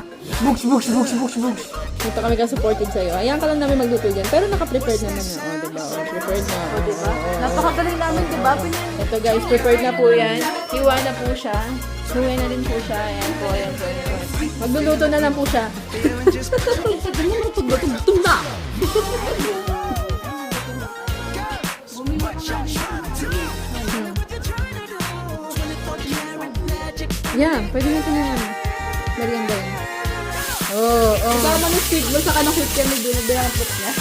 Bugs. Dito kami ka-supported sa'yo. Ayan ka lang namin magluto dyan. Pero naka-prepared naman na. O, diba? O, prepared na. O, Diba? Napakagaling namin, diba? Ito guys, prepared na po yan. Hiwa na po siya. Hiwa na din po siya. Ayan po, ayan po. Ayan po. Magluluto na lang po siya. Tugtog na! Yeah, pwede natin yung merienda yun. Oh. Kasama ng squid mo, saka ng quick kami doon, binakapot niya.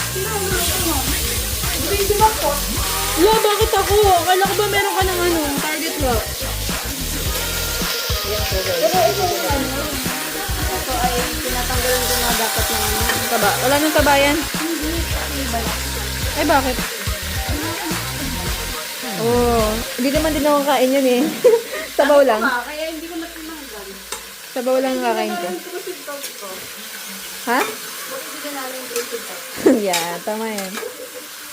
Wala, bakit ako? Akala ko ba meron ka ng ano, target lock? Ayan po guys. Ito ay tinatanggalan ko na dapat ng Taba. Wala nang tabayan? Ay, bakit? Oh, hindi naman din ako kain yun eh. Sabaw lang. Kaya hindi ko natinanggal. Sabaw lang ang kakain ko. Ha? Hindi ko nalang treated out. Yeah, tama yan.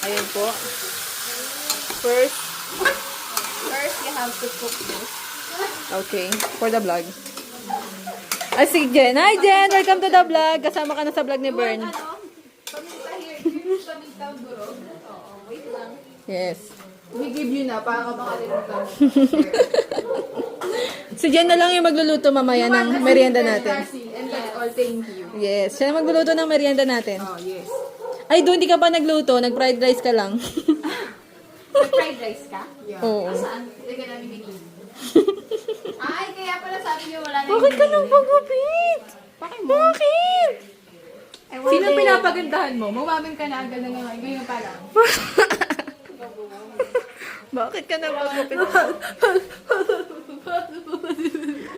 Ayun po. First, First, you have to cook this. okay, for the vlog. Ay, si Jen. Hi, Jen! Welcome to the vlog. Kasama ka na sa vlog ni Bern. Paminta here. Paminta durog. Oo, wait lang. Yes. We give you na, para ka makalimutan. Si Jen na lang yung magluluto mamaya ng merienda natin. And that's all, thank you. Yes, siya na magluluto ng merienda natin. Oh, yes. Ay, doon di ka pa nagluto. Nag-fried rice ka lang. Nag-fried rice ka? Yeah. Oo. Saan? Ilagay namin bikini. Ay, kaya pala sabi niyo wala na Bakit ka nang pagupit? Bakit? Sino pinapagandahan mo? Mamamin ka na agad na ngayon pa lang. Bakit ka nang pagupit?